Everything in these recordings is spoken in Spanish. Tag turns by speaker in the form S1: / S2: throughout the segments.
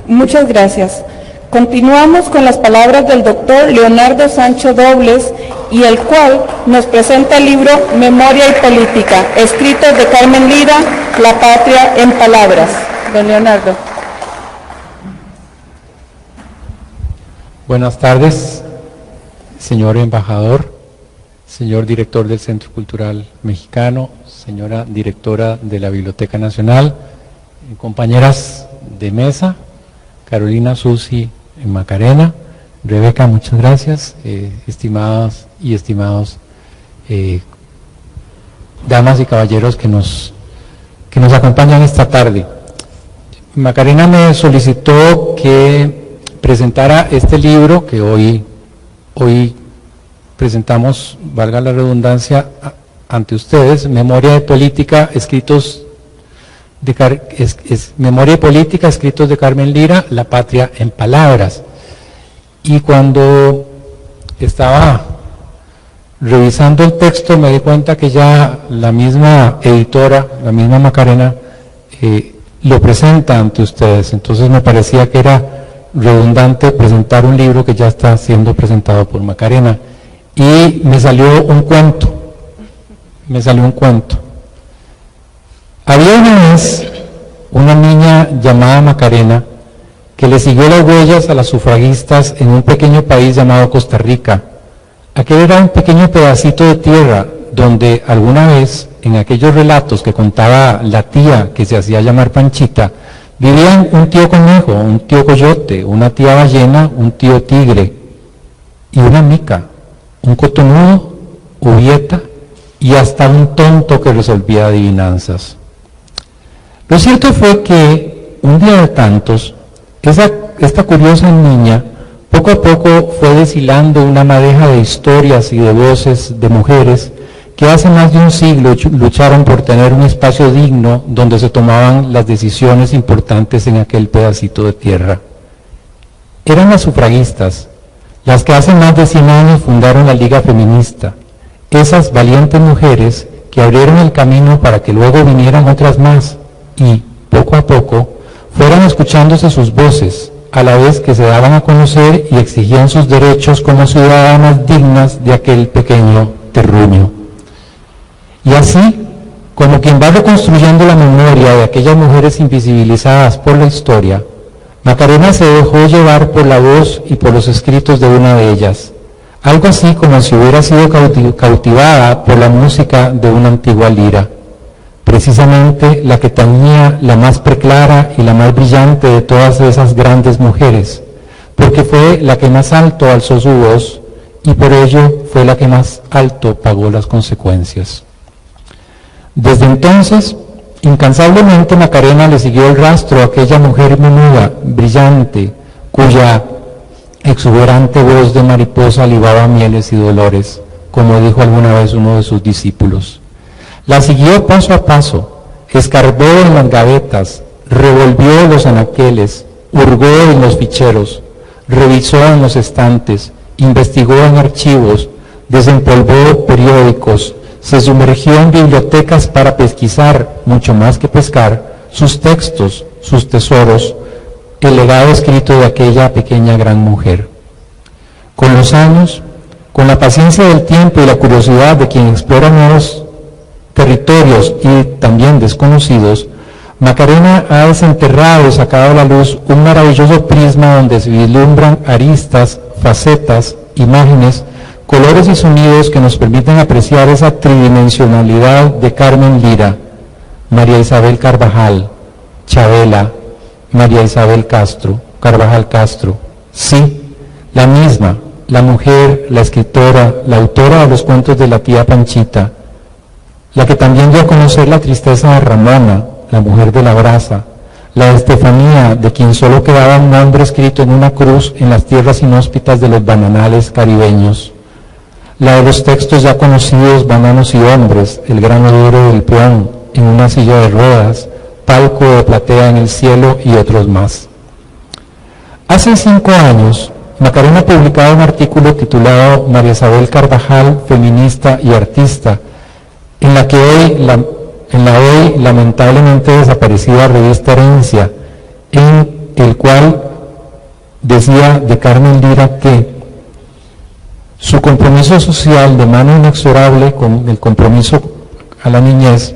S1: Muchas gracias. Continuamos con las palabras del doctor Leonardo Sancho Dobles, y el cual nos presenta el libro Memoria y Política, escritos de Carmen Lira, La Patria en Palabras. Don Leonardo.
S2: Buenas tardes, señor embajador, señor director del Centro Cultural Mexicano, señora directora de la Biblioteca Nacional, compañeras de mesa, Carolina, Susi, Macarena, Rebeca, muchas gracias, estimadas y estimados damas y caballeros que nos acompañan esta tarde. Macarena me solicitó que presentara este libro que hoy presentamos, valga la redundancia, ante ustedes, Memoria y Política, escritos de Carmen Lira, La Patria en Palabras. Y cuando estaba revisando el texto me di cuenta que ya la misma editora, la misma Macarena, lo presenta ante ustedes. Entonces me parecía que era redundante presentar un libro que ya está siendo presentado por Macarena. Y me salió un cuento. Había una vez una niña llamada Macarena que le siguió las huellas a las sufragistas en un pequeño país llamado Costa Rica. Aquel era un pequeño pedacito de tierra donde alguna vez, en aquellos relatos que contaba la tía que se hacía llamar Panchita, vivían un tío conejo, un tío coyote, una tía ballena, un tío tigre y una mica, un cotonudo, ubieta y hasta un tonto que resolvía adivinanzas. Lo cierto fue que un día de tantos, esta curiosa niña poco a poco fue deshilando una madeja de historias y de voces de mujeres que hace más de un siglo lucharon por tener un espacio digno donde se tomaban las decisiones importantes en aquel pedacito de tierra. Eran las sufragistas, las que hace más de 100 años fundaron la Liga Feminista, esas valientes mujeres que abrieron el camino para que luego vinieran otras más y, poco a poco, fueran escuchándose sus voces, a la vez que se daban a conocer y exigían sus derechos como ciudadanas dignas de aquel pequeño terruño. Y así, como quien va reconstruyendo la memoria de aquellas mujeres invisibilizadas por la historia, Macarena se dejó llevar por la voz y por los escritos de una de ellas, algo así como si hubiera sido cautivada por la música de una antigua lira, precisamente la que tañía la más preclara y la más brillante de todas esas grandes mujeres, porque fue la que más alto alzó su voz y por ello fue la que más alto pagó las consecuencias. Desde entonces, incansablemente Macarena le siguió el rastro a aquella mujer menuda, brillante, cuya exuberante voz de mariposa libaba mieles y dolores, como dijo alguna vez uno de sus discípulos. La siguió paso a paso, escarbó en las gavetas, revolvió los anaqueles, hurgó en los ficheros, revisó en los estantes, investigó en archivos, desempolvó periódicos, se sumergió en bibliotecas para pesquisar, mucho más que pescar, sus textos, sus tesoros, el legado escrito de aquella pequeña gran mujer. Con los años, con la paciencia del tiempo y la curiosidad de quien explora nuevos territorios y también desconocidos, Macarena ha desenterrado y sacado a la luz un maravilloso prisma donde se vislumbran aristas, facetas, imágenes, colores y sonidos que nos permiten apreciar esa tridimensionalidad de Carmen Lira, María Isabel Carvajal, Chabela, María Isabel Carvajal Castro, sí, la misma, la mujer, la escritora, la autora de los cuentos de la tía Panchita, la que también dio a conocer la tristeza de Ramona, la mujer de la brasa, la de Estefanía, de quien solo quedaba un nombre escrito en una cruz en las tierras inhóspitas de los bananales caribeños, la de los textos ya conocidos Bananos y Hombres, El grano duro del peón, En una silla de ruedas, Palco de platea en el cielo y otros más. Hace 5 años, Macarena publicaba un artículo titulado María Isabel Carvajal, feminista y artista, en la hoy lamentablemente desaparecida revista Herencia, en el cual decía de Carmen Lira que su compromiso social de mano inexorable con el compromiso a la niñez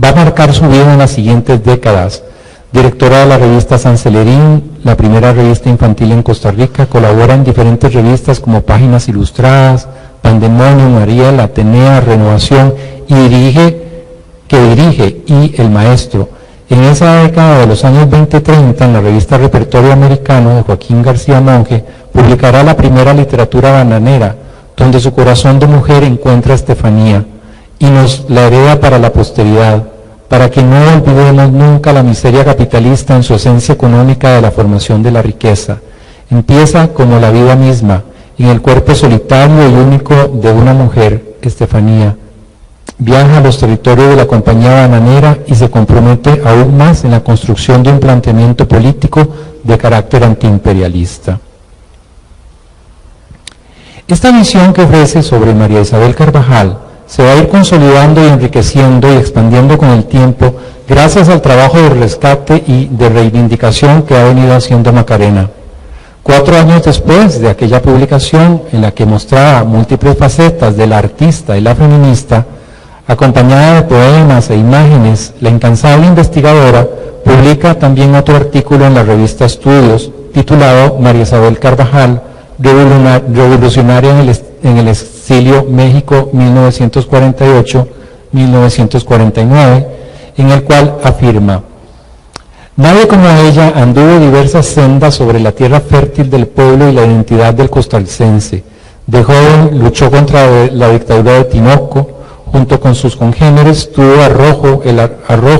S2: va a marcar su vida en las siguientes décadas. Directora de la revista San Celerín, la primera revista infantil en Costa Rica, colabora en diferentes revistas como Páginas Ilustradas, Pandemonium, Ariel, Atenea, Renovación, y dirige y El Maestro. En esa década de los años 20-30, en la revista Repertorio Americano de Joaquín García Monge, publicará la primera literatura bananera, donde su corazón de mujer encuentra Estefanía, y nos la hereda para la posteridad, para que no olvidemos nunca la miseria capitalista en su esencia económica de la formación de la riqueza. Empieza como la vida misma, en el cuerpo solitario y único de una mujer, Estefanía. Viaja a los territorios de la compañía bananera y se compromete aún más en la construcción de un planteamiento político de carácter antiimperialista. Esta visión que ofrece sobre María Isabel Carvajal se va a ir consolidando y enriqueciendo y expandiendo con el tiempo gracias al trabajo de rescate y de reivindicación que ha venido haciendo Macarena. 4 años después de aquella publicación en la que mostraba múltiples facetas de la artista y la feminista, acompañada de poemas e imágenes, la incansable investigadora publica también otro artículo en la revista Estudios titulado María Isabel Carvajal, revolucionaria en el exilio México 1948-1949, en el cual afirma: nadie como ella anduvo diversas sendas sobre la tierra fértil del pueblo y la identidad del costarricense. De joven luchó contra la dictadura de Tinoco. Junto con sus congéneres tuvo arrojo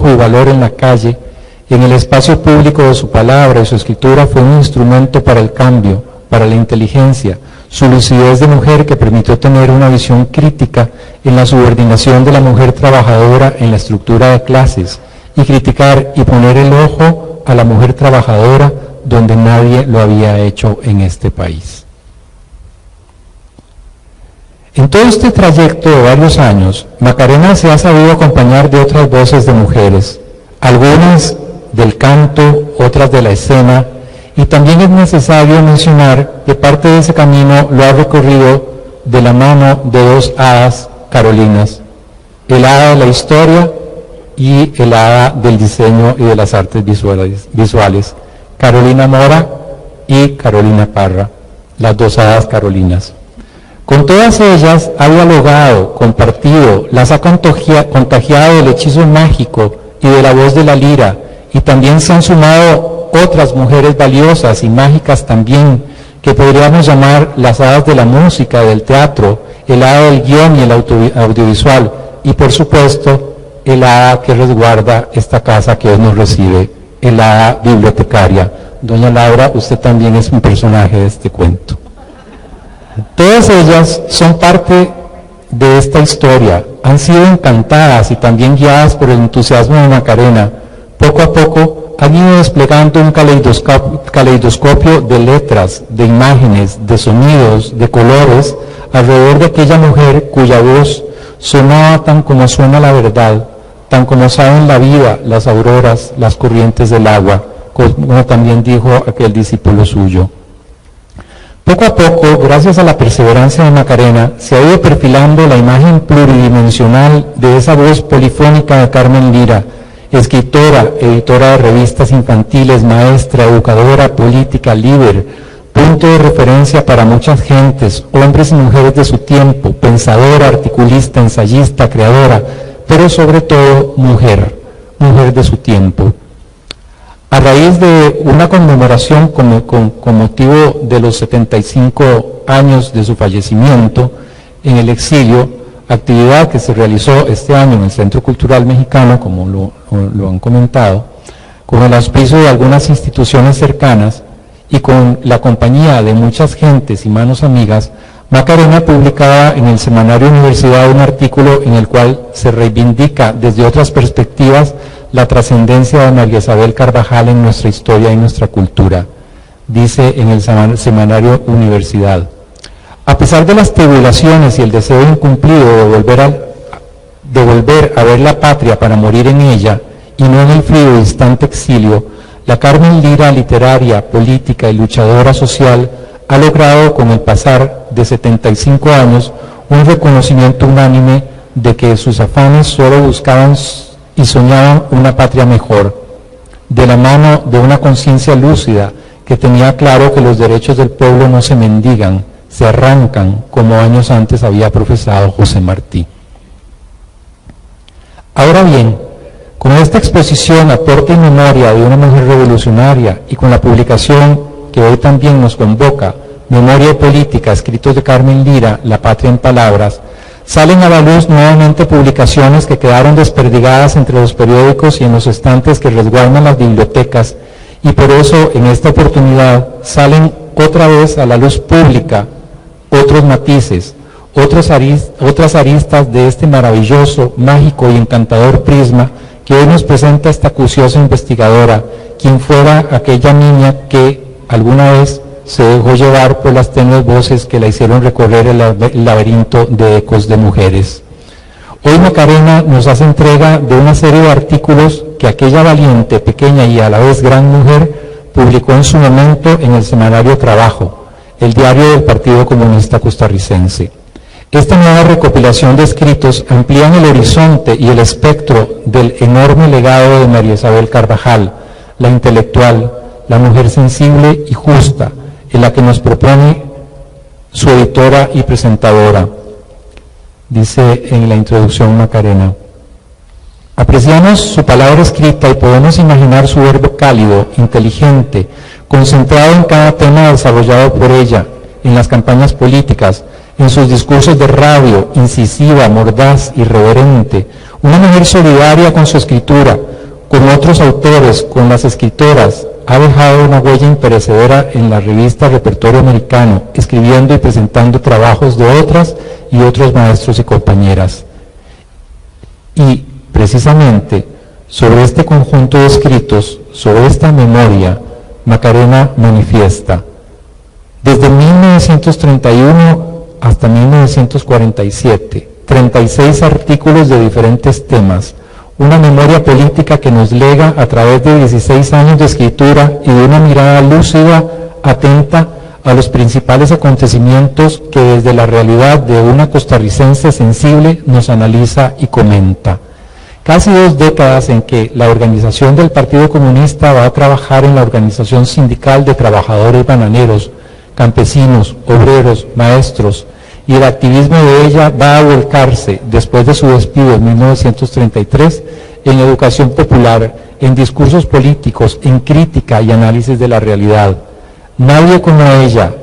S2: y valor en la calle. En el espacio público de su palabra y su escritura fue un instrumento para el cambio, para la inteligencia, su lucidez de mujer que permitió tener una visión crítica en la subordinación de la mujer trabajadora en la estructura de clases, y criticar y poner el ojo a la mujer trabajadora donde nadie lo había hecho en este país. En todo este trayecto de varios años, Macarena se ha sabido acompañar de otras voces de mujeres, algunas del canto, otras de la escena, y también es necesario mencionar que parte de ese camino lo ha recorrido de la mano de 2 hadas carolinas, el hada de la historia y el hada del diseño y de las artes visuales, Carolina Mora y Carolina Parra, las 2 hadas carolinas. Con todas ellas ha dialogado, compartido, las ha contagiado del hechizo mágico y de la voz de la lira, y también se han sumado otras mujeres valiosas y mágicas también, que podríamos llamar las hadas de la música, del teatro, el hada del guión y el audiovisual, y por supuesto el hada que resguarda esta casa que hoy nos recibe, el hada bibliotecaria. Doña Laura, usted también es un personaje de este cuento. Todas ellas son parte de esta historia, han sido encantadas y también guiadas por el entusiasmo de Macarena. Poco a poco han ido desplegando un caleidoscopio de letras, de imágenes, de sonidos, de colores, alrededor de aquella mujer cuya voz sonaba tan como suena la verdad, tan como saben la vida, las auroras, las corrientes del agua, como también dijo aquel discípulo suyo. Poco a poco, gracias a la perseverancia de Macarena, se ha ido perfilando la imagen pluridimensional de esa voz polifónica de Carmen Lira, escritora, editora de revistas infantiles, maestra, educadora, política, líder, punto de referencia para muchas gentes, hombres y mujeres de su tiempo, pensadora, articulista, ensayista, creadora, pero sobre todo mujer de su tiempo. A raíz de una conmemoración con motivo de los 75 años de su fallecimiento en el exilio, actividad que se realizó este año en el Centro Cultural Mexicano, como lo han comentado, con el auspicio de algunas instituciones cercanas y con la compañía de muchas gentes y manos amigas, Macarena publicaba en el Semanario Universidad un artículo en el cual se reivindica desde otras perspectivas la trascendencia de María Isabel Carvajal en nuestra historia y nuestra cultura. Dice en el Semanario Universidad: a pesar de las tribulaciones y el deseo incumplido de volver a ver la patria para morir en ella y no en el frío y distante exilio, la Carmen Lira literaria, política y luchadora social ha logrado con el pasar de 75 años un reconocimiento unánime de que sus afanes solo buscaban y soñaban una patria mejor, de la mano de una conciencia lúcida que tenía claro que los derechos del pueblo no se mendigan, se arrancan, como años antes había profesado José Martí. Ahora bien, con esta exposición aporte y memoria de una mujer revolucionaria y con la publicación que hoy también nos convoca, Memoria y Política, escritos de Carmen Lira, La Patria en Palabras, salen a la luz nuevamente publicaciones que quedaron desperdigadas entre los periódicos y en los estantes que resguardan las bibliotecas, y por eso en esta oportunidad salen otra vez a la luz pública otros matices, otras aristas de este maravilloso, mágico y encantador prisma que hoy nos presenta esta acuciosa investigadora, quien fuera aquella niña que alguna vez se dejó llevar por las tenues voces que la hicieron recorrer el laberinto de ecos de mujeres. Hoy Macarena nos hace entrega de una serie de artículos que aquella valiente, pequeña y a la vez gran mujer publicó en su momento en el semanario Trabajo, el diario del Partido Comunista Costarricense. Esta nueva recopilación de escritos amplían el horizonte y el espectro del enorme legado de María Isabel Carvajal, la intelectual, la mujer sensible y justa, en la que nos propone su editora y presentadora. Dice en la introducción Macarena: apreciamos su palabra escrita y podemos imaginar su verbo cálido, inteligente, concentrado en cada tema desarrollado por ella, en las campañas políticas, en sus discursos de radio, incisiva, mordaz, irreverente, una mujer solidaria con su escritura, con otros autores, con las escritoras. Ha dejado una huella imperecedera en la revista Repertorio Americano, escribiendo y presentando trabajos de otras y otros maestros y compañeras. Y precisamente sobre este conjunto de escritos, sobre esta memoria, Macarena manifiesta: desde 1931 hasta 1947, 36 artículos de diferentes temas, una memoria política que nos lega a través de 16 años de escritura y de una mirada lúcida, atenta a los principales acontecimientos que desde la realidad de una costarricense sensible nos analiza y comenta. Casi 2 décadas en que la organización del Partido Comunista va a trabajar en la organización sindical de trabajadores bananeros, campesinos, obreros, maestros, y el activismo de ella va a volcarse, después de su despido en 1933, en educación popular, en discursos políticos, en crítica y análisis de la realidad. Nadie como ella,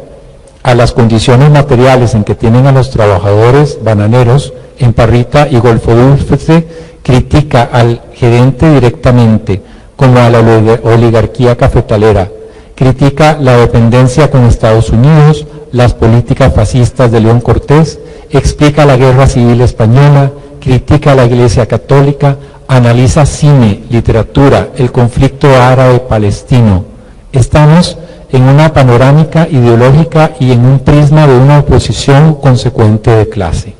S2: a las condiciones materiales en que tienen a los trabajadores bananeros en Parrita y Golfo Dulce, critica al gerente directamente, como a la oligarquía cafetalera. Critica la dependencia con Estados Unidos, las políticas fascistas de León Cortés, explica la guerra civil española, critica a la Iglesia Católica, analiza cine, literatura, el conflicto árabe-palestino. Estamos en una panorámica ideológica y en un prisma de una oposición consecuente de clase.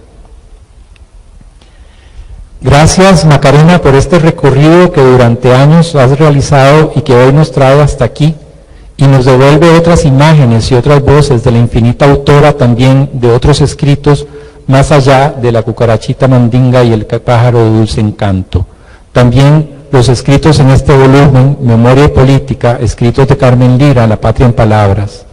S2: Gracias, Macarena, por este recorrido que durante años has realizado y que hoy nos trae hasta aquí, y nos devuelve otras imágenes y otras voces de la infinita autora también de otros escritos más allá de la cucarachita mandinga y el pájaro de dulce encanto. También los escritos en este volumen, Memoria y Política, escritos de Carmen Lira, La Patria en Palabras.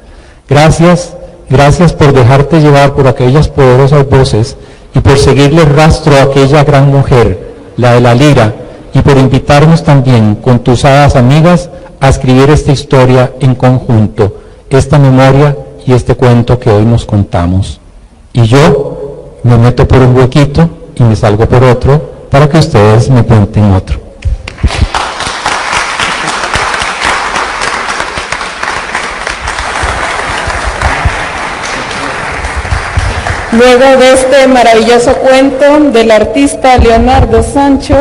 S2: Gracias, gracias por dejarte llevar por aquellas poderosas voces y por seguirle rastro a aquella gran mujer, la de la Lira, y por invitarnos también con tus hadas amigas a escribir esta historia en conjunto, esta memoria y este cuento que hoy nos contamos. Y yo me meto por un huequito y me salgo por otro para que ustedes me cuenten otro.
S1: Luego de este maravilloso cuento del artista Leonardo Sancho,